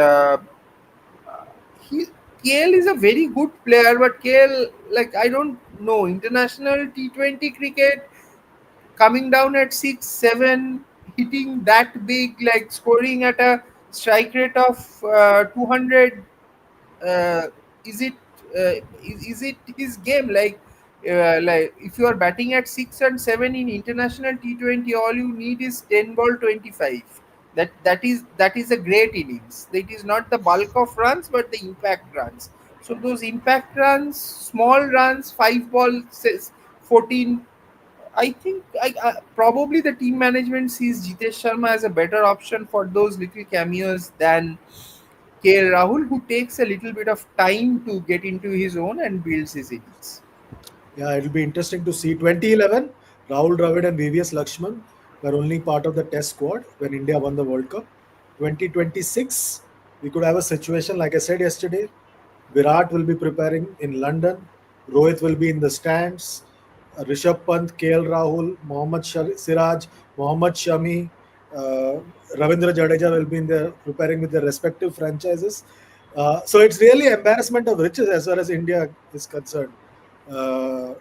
he KL is a very good player, but KL, like, I don't know, international T20 cricket, coming down at 6, 7, hitting that big, like scoring at a strike rate of 200. uh, is it is it his game? Like if you are batting at 6 and 7 in international T20, all you need is 10 ball 25. That is a great innings. That is not the bulk of runs, but the impact runs. So those impact runs, small runs, 5 ball 14. I think probably the team management sees Jitesh Sharma as a better option for those little cameos than KL Rahul, who takes a little bit of time to get into his own and builds his innings. Yeah, it'll be interesting to see. 2011, Rahul Dravid and VVS Lakshman were only part of the test squad when India won the World Cup. 2026, we could have a situation, like I said yesterday, Virat will be preparing in London, Rohit will be in the stands, Rishabh Pant, KL Rahul, Siraj, Mohammad Shami, uh, Ravindra Jadeja will be in there preparing with their respective franchises. So it's really embarrassment of riches as far as India is concerned.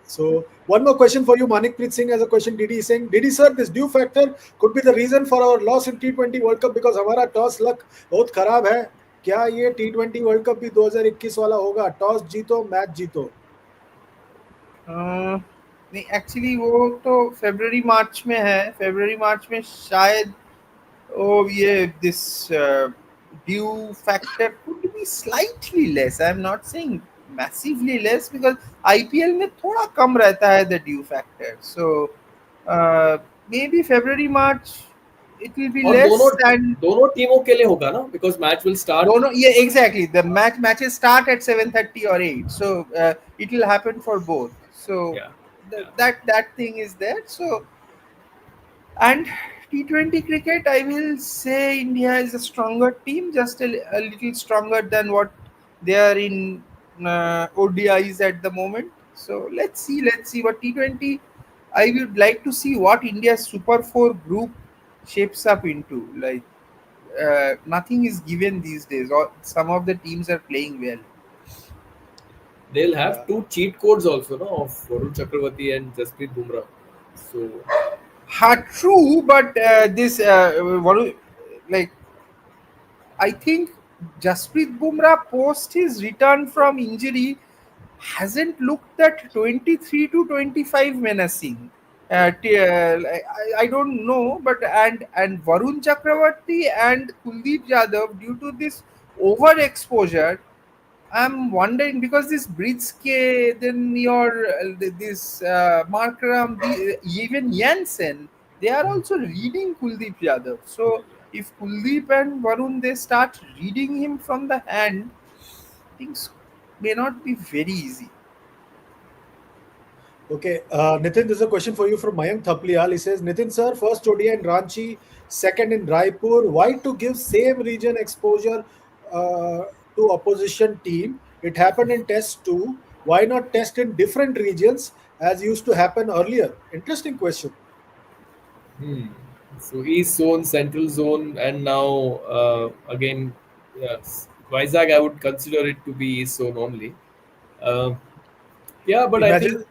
So one more question for you, Manikpreet Singh has a question. Didi is saying, Didi sir, this due factor could be the reason for our loss in T20 World Cup because हमारा toss luck बहुत खराब है. क्या ये T20 world cup भी 2021 वाला होगा? Toss जीतो, मैच जीतो. अ, नहीं, एक्चुअली वो तो फरवरी मार्च में है. फरवरी मार्च में शायद Oh, yeah, this due factor could be slightly less. I'm not saying massively less because IPL में थोड़ा कम रहता है the due factor. So maybe February March it will be और less. दोनों And दोनों टीमों के लिए होगा ना, because match will start. no, yeah, exactly. The matches start at 7:30 or 8, so it will happen for both. So Yeah, yeah. that thing is there. So and T20 cricket, I will say India is a stronger team, just a little stronger than what they are in ODIs at the moment. So let's see what T20. I would like to see what India's Super 4 group shapes up into. Like nothing is given these days. Or some of the teams are playing well. They'll have Yeah. two cheat codes also, no, of Varun Chakravarti and Jasprit Bumrah. So True, but this like I think Jasprit Bumrah post his return from injury hasn't looked that 23 to 25 menacing. I don't know, but and Varun Chakravarti and Kuldeep Yadav, due to this overexposure, I'm wondering because this Britske, then your this Markram, even Jansen, they are also reading Kuldeep Yadav. So if Kuldeep and Varun they start reading him from the hand, things may not be very easy. Okay, Nitin, this is a question for you from Mayank Thapliyal. He says, Nitin sir, first ODI in Ranchi, second in Raipur. Why to give same region exposure uh, to opposition team? It happened in Test 2. Why not test in different regions as used to happen earlier? Interesting question. hmm. So East Zone, Central Zone, and now again, yes, Vizag. I would consider it to be East Zone only. Uh, yeah, but I think Imagine,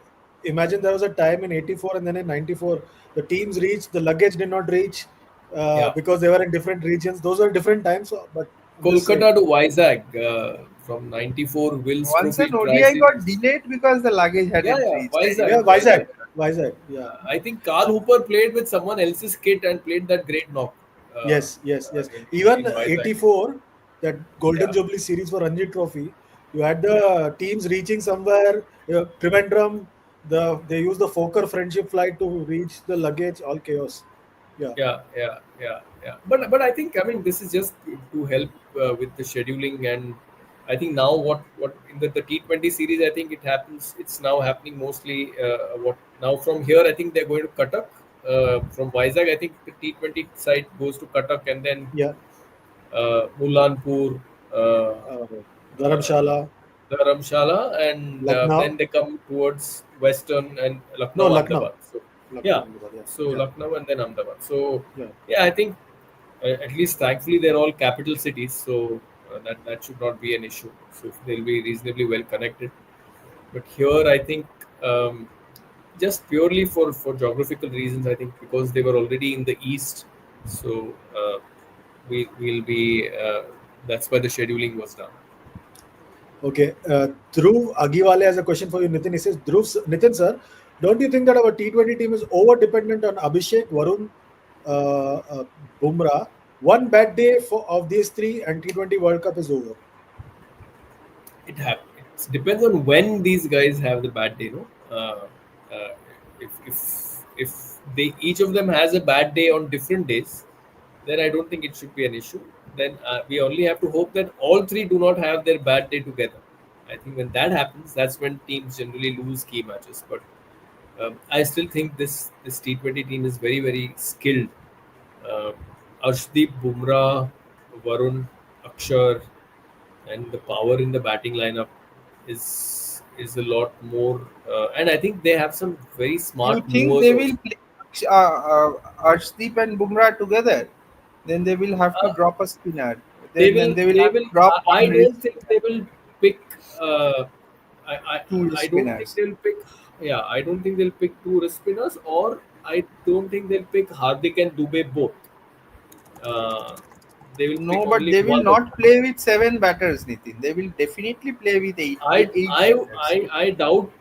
imagine there was a time in '84 and then in '94, the teams reached, the luggage did not reach yeah, because they were in different regions. Those were different times, but I'm just saying. Kolkata to Vizag from '94 Wills Once Trophy an ODI tri-series. got delayed because the luggage Yeah, hadn't yeah, reached. I Vizag, Yeah, remember Vizag. Vizag. that. Vizag, yeah. I think Carl Hooper played with someone else's kit and played that great knock Yes, yes, yes. in Even Vizag. 84, that Golden Yeah, Jubilee series for Ranji Trophy, you had yeah, the teams reaching somewhere, Trivandrum, they used the Fokker friendship flight to reach the luggage, all chaos. Yeah, yeah. But I think, I mean, this is just to help with the scheduling. And I think now what in the T20 series, I think it happens. It's now happening mostly. What now from here? I think they're going to Cuttack. From Vizag, I think the T20 side goes to Cuttack, and then yeah. Mulanpur, uh, Uh, uh, Dharamshala, Dharamshala, and then Lucknow, they come towards Western and no, Lucknow, Lucknow, Ahmedabad. So Lucknow, yeah, Ahmedabad, yeah, so yeah, Lucknow and then Ahmedabad. So yeah. yeah, I think at least thankfully they're all capital cities, so that should not be an issue. So they'll be reasonably well connected. But here, I think just purely for geographical reasons, I think because they were already in the east, so we will be. That's why the scheduling was done. Okay, Dhruv Agiwale has a question for you, Nitin. He says, Nitin sir, don't you think that our T20 team is over dependent on Abhishek, Varun, Bumrah? One bad day of these three, and T20 World Cup is over. It depends on when these guys have the bad day, no? Uh, if they each of them has a bad day on different days, then I don't think it should be an issue. Then we only have to hope that all three do not have their bad day together. I think when that happens, that's when teams generally lose key matches. But I still think this T20 team is very skilled. Uh, Arshdeep, Bumrah, Varun, Akshar, and the power in the batting lineup is a lot more. And I think they have some very You smart think movers they also. will play Arshdeep and Bumrah together? Then they will have to Uh, drop a spinner. they Then will. they will They have will. to drop I one don't wrist, think they will pick. Uh, I, I two I don't think spinners. they'll pick. Yeah, I don't think they'll pick two wrist spinners, or I don't think they'll pick Hardik and Dubey both. Uh, they will pick No, but only they will one of not them. play with seven batters, Nitin. They will definitely play with eight batters. I doubt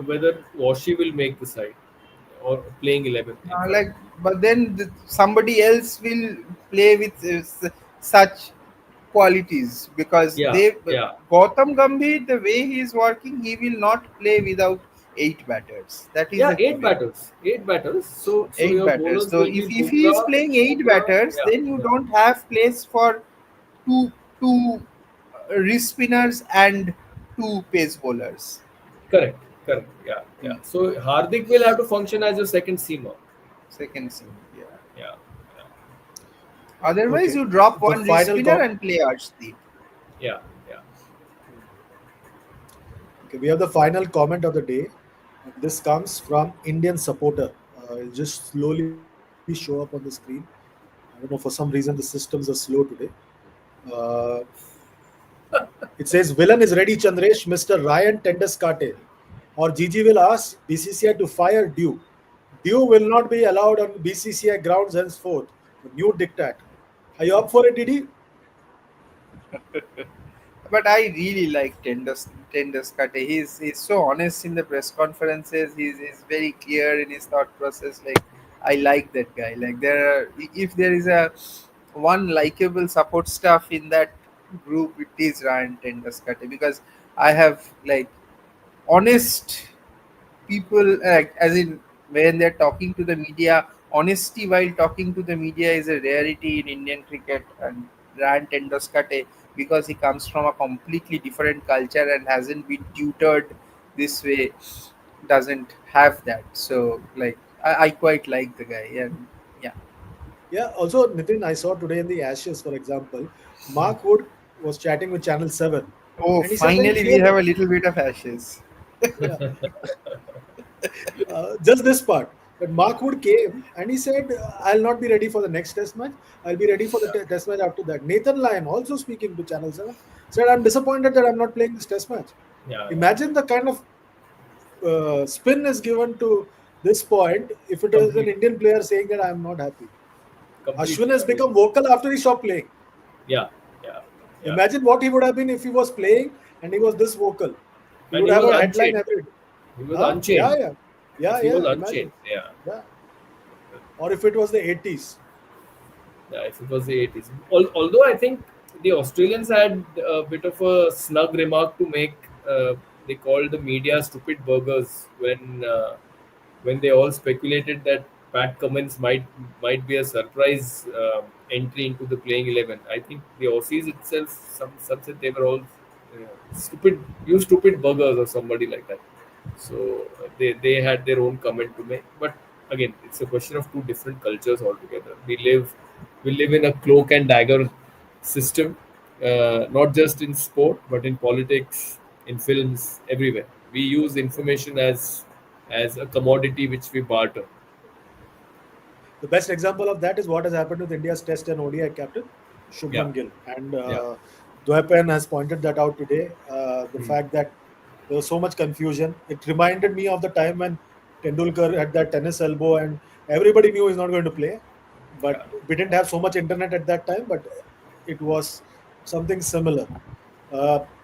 whether Washi will make the side or playing 11. In fact, Like, but then somebody else will play with such qualities because yeah, they yeah, Gautam Gambhir, the way he is working, he will not play without eight batters. That is yeah. a given. Eight batters. So Eight your batters. bowlers So will be if he is playing eight batters, Yeah, then you yeah. don't have place for two wrist spinners and two pace bowlers. Correct, correct. Yeah, yeah. Hmm. So Hardik will have to function as a second seamer. Second seam. Yeah. Yeah, yeah, Otherwise, Okay, you drop the one wrist final spinner com. and play Arshdeep. yeah, yeah. Okay, we have the final comment of the day. And this comes from Indian supporter. It'll just slowly show up on the screen. I don't know, for some reason the systems are slow today. Uh, it says, villain is ready, Chandresh, Mr. Ryan Tendaskate. Or Gigi will ask BCCI to fire Dew. Dew will not be allowed on BCCI grounds henceforth. The new diktat. Are you up for it, Didi? But I really like Tendaskate. He's so honest in the press conferences. He's very clear in his thought process. Like I like that guy. Like if there is a one likable support staff in that group, it is Ryan Tendaskate because I have like honest people as in when they're talking to the media, honesty while talking to the media is a rarity in Indian cricket. And Ryan Tendaskate, because he comes from a completely different culture and hasn't been tutored this way, doesn't have that. So like I quite like the guy. And yeah. Yeah, also, Nitin, I saw today in the Ashes, for example, Mark Wood was chatting with Channel 7, Oh, and he said very finally we have clearly, a little bit of ashes. yeah, just this part. But Mark Wood came and he said, I'll not be ready for the next test match. I'll be ready for the test match after that. Nathan Lyon, also speaking to Channel 7, said, I'm disappointed that I'm not playing this test match. Yeah, yeah. Imagine the kind of spin is given to this point if it is an Completely, Indian player saying that I'm not happy. Ashwin completely. has I mean, become vocal after he stopped playing. yeah, yeah, yeah. Imagine what he would have been if he was playing and he was this vocal. He And would he have was a headline unchained. every day. He was Huh? Yeah, unchained. yeah. Yeah, If he was yeah. Imagine. unchanged, yeah. Yeah. Or if it was the 80s. Yeah, if it was the 80s. Although I think the Australians had a bit of a snug remark to make. They called the media stupid burgers when they all speculated that Pat Cummins might be a surprise entry into the playing 11. I think the Aussies itself, some said they were all stupid, you stupid burgers or somebody like that. So they had their own comment to make. But again, it's a question of two different cultures altogether. We live in a cloak and dagger system, not just in sport but in politics, in films, everywhere. We use information as a commodity which we barter. The best example of that is what has happened with India's Test and ODI captain, Yeah, Shubman Gill. And yeah. Dwaypen has pointed that out today. The Hmm. fact that there was so much confusion. It reminded me of the time when Tendulkar had that tennis elbow and everybody knew he's not going to play. Yeah. But we didn't have so much internet at that time, but it was something similar.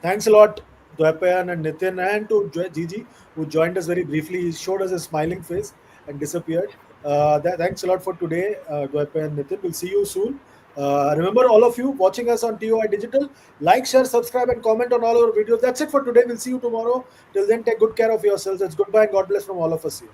Thanks a lot, Dwapayan and Nitin, and to Gigi, who joined us very briefly. He showed us a smiling face and disappeared. Thanks a lot for today, Dwapayan and Nitin. We'll see you soon. Remember, all of you watching us on TOI Digital, like, share, subscribe, and comment on all our videos. That's it for today. We'll see you tomorrow. Till then, take good care of yourselves. It's goodbye and God bless from all of us here.